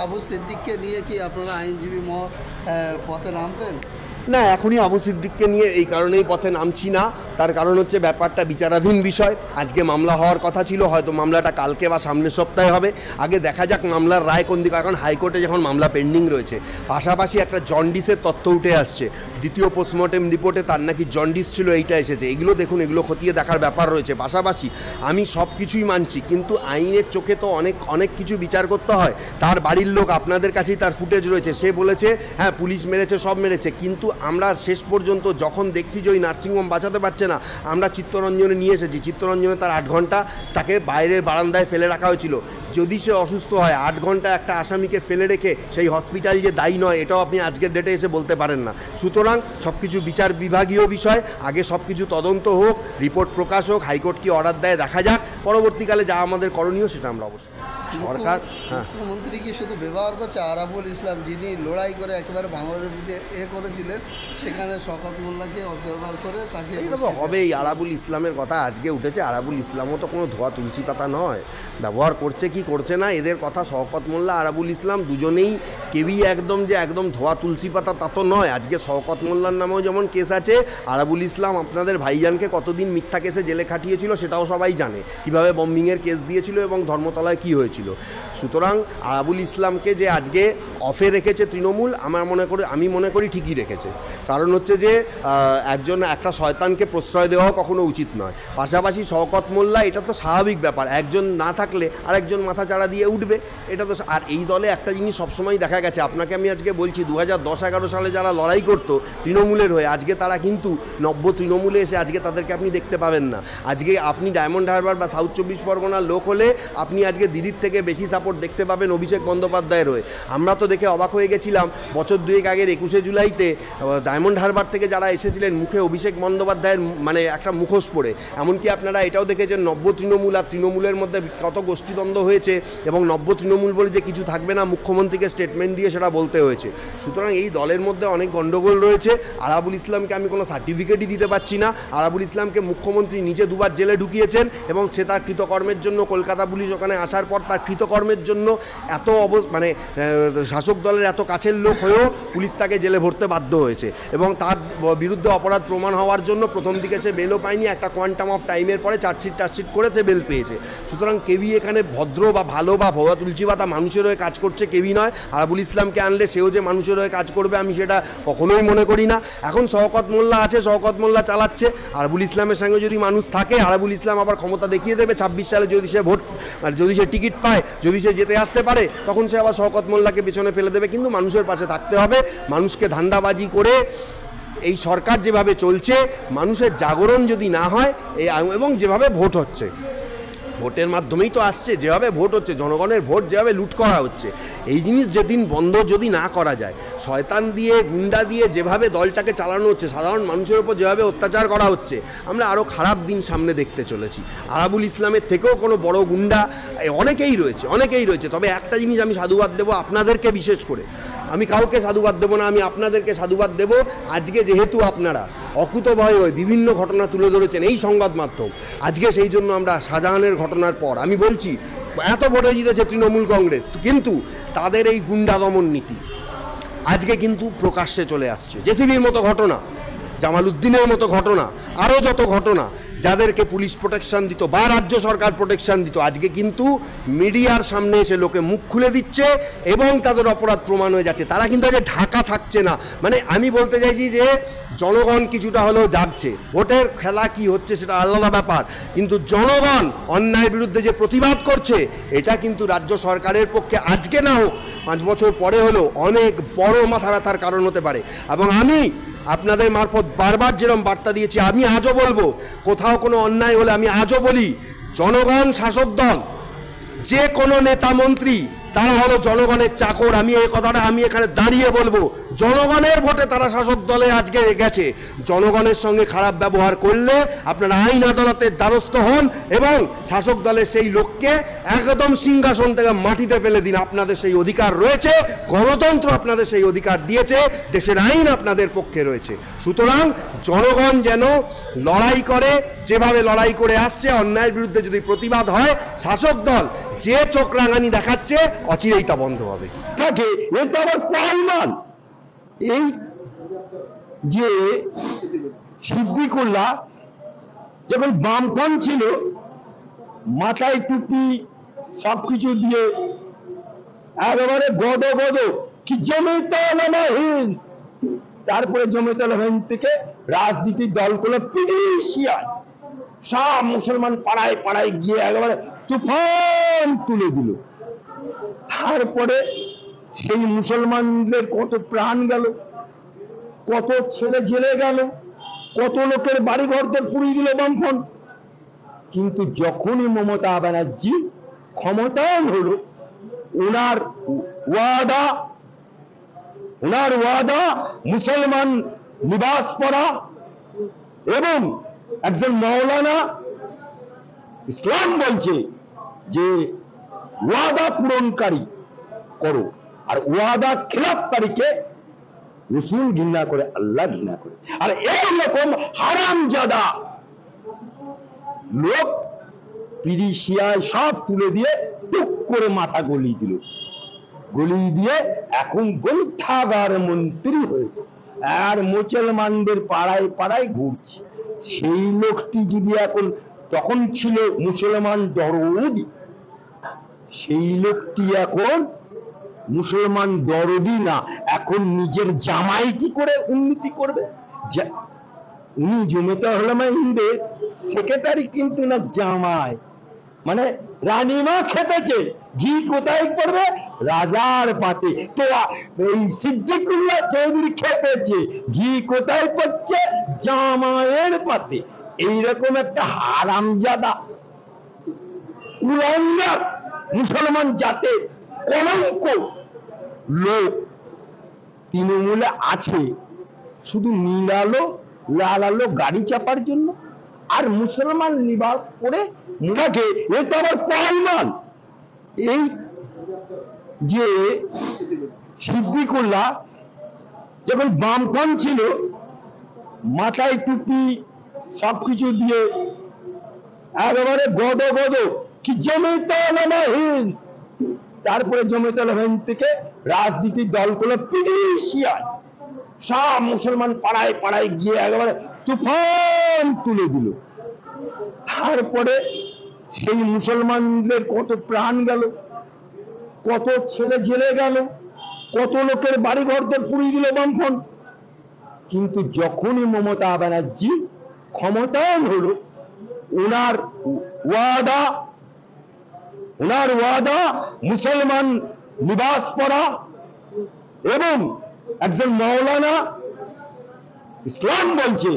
আবু সিদ্দিককে নিয়ে কি আপনারা আইনজীবী মহল পথে নামবেন? না, এখনই আবু সিদ্দিককে নিয়ে এই কারণেই পথে নামছি না। তার কারণ হচ্ছে ব্যাপারটা বিচারাধীন বিষয়। আজকে মামলা হওয়ার কথা ছিল, হয়তো মামলাটা কালকে বা সামনের সপ্তাহে হবে। আগে দেখা যাক মামলার রায় কোন দিকে। এখন হাইকোর্টে যখন মামলা পেন্ডিং রয়েছে, পাশাপাশি একটা জন্ডিসের তথ্য উঠে আসছে, দ্বিতীয় পোস্টমর্টেম রিপোর্টে তার নাকি জন্ডিস ছিল, এইটা এসেছে। এগুলো দেখুন, এগুলো খতিয়ে দেখার ব্যাপার রয়েছে। পাশাপাশি আমি সব কিছুই মানছি, কিন্তু আইনের চোখে তো অনেক কিছু বিচার করতে হয়। তার বাড়ির লোক, আপনাদের কাছেই তার ফুটেজ রয়েছে, সে বলেছে হ্যাঁ পুলিশ মেরেছে, সব মেরেছে, কিন্তু আমরা শেষ পর্যন্ত যখন দেখছি যে ওই নার্সিংহোম বাঁচাতে পারছে না, আমরা চিত্তরঞ্জনে নিয়ে এসেছি। চিত্তরঞ্জনে তার 8 ঘন্টা তাকে বাইরে বারান্দায় ফেলে রাখা হয়েছিল। যদি সে অসুস্থ হয়, 8 ঘন্টা একটা আসামিকে ফেলে রেখে সেই হসপিটাল যে দায়ী নয়, এটাও আপনি আজকের ডেটে এসে বলতে পারেন না। সুতরাং সব কিছু বিচার বিভাগীয় বিষয়, আগে সব কিছু তদন্ত হোক, রিপোর্ট প্রকাশ হোক, হাইকোর্ট কি অর্ডার দেয় দেখা যাক। পরবর্তীকালে যা আমাদের করণীয় সেটা আমরা অবশ্যই। সরকার মুখ্যমন্ত্রী কি শুধু ব্যবহার করছে আরাবুল ইসলাম, যিনি লড়াই করে একেবারে বাংলাদেশের বিরুদ্ধে করেছিলেন, সেখানে শওকত মোল্লাকে অবজারভার করে তাকে হবেই। আরাবুল ইসলামের কথা আজকে উঠেছে। আরাবুল ইসলামও তো কোনো ধোয়া তুলসী পাতা নয়। ব্যবহার করছে কি করছে না, এদের কথা শওকত মোল্লা, আরাবুল ইসলাম দুজনেই কেউই একদম যে একদম ধোয়া তুলসী পাতা তা তো নয়। আজকে শওকত মোল্লার নামেও যেমন কেস আছে, আরাবুল ইসলাম আপনাদের ভাইজানকে কতদিন মিথ্যা কেসে জেলে খাটিয়েছিল সেটাও সবাই জানে, কিভাবে বম্বিংয়ের কেস দিয়েছিল এবং ধর্মতলায় কি হয়েছিল। সুতরাং আরাবুল ইসলামকে যে আজকে অফে রেখেছে তৃণমূল, আমি মনে করি ঠিকই রেখেছে। কারণ হচ্ছে যে একটা শয়তানকে প্রশ্রয় দেওয়াও কখনো উচিত নয়। পাশাপাশি শওকত মোল্লা, এটা তো স্বাভাবিক ব্যাপার, একজন না থাকলে আরেকজন মাথা চাড়া দিয়ে উঠবে, এটা তো। আর এই দলে একটা জিনিস সবসময় দেখা গেছে, আপনাকে আমি আজকে বলছি, 2010-11 সালে যারা লড়াই করতো তৃণমূলের হয়ে, আজকে তারা কিন্তু নব্য তৃণমূলে এসে আজকে তাদেরকে আপনি দেখতে পাবেন না। আজকে আপনি ডায়মন্ড হারবার বা সাউথ 24 পরগনার লোক হলে আপনি আজকে দিদির থেকে বেশি সাপোর্ট দেখতে পাবেন অভিষেক বন্দ্যোপাধ্যায়ের হয়ে। আমরা তো দেখে অবাক হয়ে গেছিলাম বছর 2 আগের 21শে জুলাইতে ডায়মন্ড হারবার থেকে যারা এসেছিলেন, মুখে অভিষেক বন্দ্যোপাধ্যায়ের মানে একটা মুখোশ পরে। এমনকি আপনারা এটাও দেখেছেন নব্য তৃণমূল আর তৃণমূলের মধ্যে কত গোষ্ঠীদ্বন্দ্ব হয়েছে, এবং নব্য তৃণমূল বলে যে কিছু থাকবে না, মুখ্যমন্ত্রীকে স্টেটমেন্ট দিয়ে সেটা বলতে হয়েছে। সুতরাং এই দলের মধ্যে অনেক গণ্ডগোল রয়েছে। আরাবুল ইসলামকে আমি কোনো সার্টিফিকেটই দিতে পারছি না। আরাবুল ইসলামকে মুখ্যমন্ত্রী নিজে 2 বার জেলে ঢুকিয়েছেন, এবং সে তার কৃতকর্মের জন্য, কলকাতা পুলিশ ওখানে আসার পর তার কৃতকর্মের জন্য এত মানে শাসক দলের এত কাছের লোক হয়েও পুলিশ তাকে জেলে ভরতে বাধ্য হয়েছে, এবং তার বিরুদ্ধে অপরাধ প্রমাণ হওয়ার জন্য প্রথম দিকে সে বেলও পায়নি, একটা কোয়ান্টাম অফ টাইমের পরে চার্জশিট করে সে বেল পেয়েছে। সুতরাং কেউই এখানে ভদ্র বা ভালো বা ভোয়া তুলসী পাতা মানুষের হয়ে কাজ করছে কেউই নয়। আরাবুল ইসলামকে আনলে সেও যে মানুষের হয়ে কাজ করবে আমি সেটা কখনোই মনে করি না। এখন শওকত মোল্লা আছে, শওকত মোল্লা চালাচ্ছে। আরাবুল ইসলামের সঙ্গে যদি মানুষ থাকে, আরাবুল ইসলাম আবার ক্ষমতা দেখিয়ে দেবে 26 সালে, যদি সে টিকিট পায়, যদি সে যেতে আসতে পারে, তখন সে আবার শওকত মোল্লাকে পেছনে ফেলে দেবে। কিন্তু মানুষের পাশে থাকতে হবে। মানুষকে ধান্দাবাজি করে এই সরকার যেভাবে চলছে, মানুষের জাগরণ যদি না হয়, এবং যেভাবে ভোট হচ্ছে, ভোটের মাধ্যমেই তো আসছে, যেভাবে ভোট হচ্ছে, জনগণের ভোট যেভাবে লুট করা হচ্ছে, এই জিনিস যেদিন বন্ধ যদি না করা যায়, শয়তান দিয়ে, গুন্ডা দিয়ে যেভাবে দলটাকে চালানো হচ্ছে, সাধারণ মানুষের উপর যেভাবে অত্যাচার করা হচ্ছে, আমরা আরও খারাপ দিন সামনে দেখতে চলেছি। আরাবুল ইসলামের থেকেও কোনো বড় গুন্ডা অনেকেই রয়েছে। তবে একটা জিনিস আমি সাধুবাদ দেবো আপনাদেরকে, বিশেষ করে আমি কাউকে সাধুবাদ দেবো না, আমি আপনাদেরকে সাধুবাদ দেব। আজকে যেহেতু আপনারা অকুতভয় হয়ে বিভিন্ন ঘটনা তুলে ধরেছেন এই সংবাদ মাধ্যম, আজকে সেই জন্য আমরা শাহজাহানের ঘটনার পর আমি বলছি, এত ভোটে জিতেছে তৃণমূল কংগ্রেস, কিন্তু তাদের এই গুন্ডা দমন নীতি আজকে কিন্তু প্রকাশ্যে চলে আসছে। জেসিবির মতো ঘটনা, জামাল উদ্দিনের মতো ঘটনা, আরও যত ঘটনা, যাদেরকে পুলিশ প্রোটেকশন দিত বা রাজ্য সরকার প্রোটেকশন দিত, আজকে কিন্তু মিডিয়ার সামনে এসে লোকে মুখ খুলে দিচ্ছে এবং তাদের অপরাধ প্রমাণ হয়ে যাচ্ছে। তারা কিন্তু আজ ঢাকা থাকছে না। মানে আমি বলতে চাইছি যে জনগণ কিছুটা হলেও জাগছে। ভোটের খেলা কি হচ্ছে সেটা আলাদা ব্যাপার, কিন্তু জনগণ অন্যায়ের বিরুদ্ধে যে প্রতিবাদ করছে, এটা কিন্তু রাজ্য সরকারের পক্ষে আজকে না হোক 5 বছর পরে হলেও অনেক বড় মাথা ব্যথার কারণ হতে পারে। এবং আমি আপনাদের মারফত বারবার যেরকম বার্তা দিয়েছি, আমি আজও বলবো, কোথাও কোনো অন্যায় হলে আমি আজও বলি, জনগণ শাসক দল, যে কোনো নেতা মন্ত্রী তারা হলো জনগণের চাকর। আমি এই কথাটা আমি এখানে দাঁড়িয়ে বলবো, জনগণের ভোটে তারা শাসক দলে আজকে গেছে। জনগণের সঙ্গে খারাপ ব্যবহার করলে আপনারা আইন আদালতের দ্বারস্থ হন এবং শাসক দলের সেই লোককে একদম সিংহাসন থেকে মাটিতে ফেলে দিন। আপনাদের সেই অধিকার রয়েছে, গণতন্ত্র আপনাদের সেই অধিকার দিয়েছে, দেশের আইন আপনাদের পক্ষে রয়েছে। সুতরাং জনগণ যেন লড়াই করে, যেভাবে লড়াই করে আসছে, অন্যায়ের বিরুদ্ধে যদি প্রতিবাদ হয়, শাসক দল যে চোখ রাঙানি দেখাচ্ছে অচিরেই তা বন্ধ হবে। থাকে এ তো আবার পাইমান। এই যে সিদ্দিকুল্লাহ যখন বামফ্রন্ট ছিল, মাথায় টুপি সবকিছু দিয়ে একেবারে গদ গদ কি জমিতালহীন, তারপরে জমিতালহীন থেকে রাজনীতির দলগুলো পিডিশিয়ায় সব মুসলমান পাড়ায় পাড়ায় গিয়ে একেবারে তুফান তুলে দিল। তারপরে সেই মুসলমানদের কত প্রাণ গেল, কত ছেলে জেলে গেল, কত লোকের বাড়ি ঘরদের পুড়িয়ে দিল বামফ্রন্ট। কিন্তু যখনই মমতা ব্যানার্জি ক্ষমতায়ন হলো, ওনার ওয়াদা মুসলমান লিবাস পরা এবং একজন মাওলানা ইসলাম বলছে যে ওয়াদা পূরণকারী করো, আর ওয়াদা খিলাফকারীকে রসুল ঘৃণা করে, আল্লাহ ঘৃণা করে। আর এইরকম হারামজাদা লোক পিডিশিয়ায় সব তুলে দিয়ে টুক করে মাথা গলিয়ে দিল, গলিয়ে দিয়ে এখন গ্রন্থাগার মন্ত্রী হয়েছে আর মুসলমানদের পাড়ায় পাড়ায় ঘুরছে। সেই লোকটি যদি এখন, তখন ছিল মুসলমান দরদি, সেই লোকটি এখন মুসলমান দরদি না, এখন নিজের জামাই কি করে উন্নতি করবে? উনি জমিতে উলামায়ে হিন্দের সেক্রেটারি কিন্তু না জামাই, মানে রানীমা খেতেছে, ঘি কোথায় পড়বে? রাজার পাতে। তো এই সিদ্দিকুল্লাহ চৌধুরী খেতেছে, ঘি কোথায় পড়ছে? জামাইয়ের পাতে। এইরকম একটা হারামজাদা কুলাঙ্গার মুসলমান জাতের কলঙ্ক লোক তৃণমূলে আছে, শুধু নীল আলো লাল আলো গাড়ি চাপার জন্য, আর মুসলমান লিবাস পরে মুখে। এ তো আবার পাইমান। এই যে সিদ্দিকুল্লাহ যখন বামফ্রন্ট ছিল, মাথায় টুপি সবকিছু দিয়ে একেবারে গদ গদ কি জমিতালহীন, তারপরে জমিতালহীন থেকে রাজনীতির দলগুলো পিডিশিয়ায় সব মুসলমান পাড়ায় পাড়ায় গিয়ে একেবারে তুফান তুলে দিল। তারপরে সেই মুসলমানদের কত প্রাণ গেল, কত ছেলে জেলে গেল, কত লোকের বাড়ি ঘরদের পুড়িয়ে দিল বামফ্রন্ট। কিন্তু যখনই মমতা ব্যানার্জি ক্ষমতায়ন হলো, ওনার ওয়াদা মুসলমান লিবাস পরা এবং একজন মাওলানা ইসলাম বলছে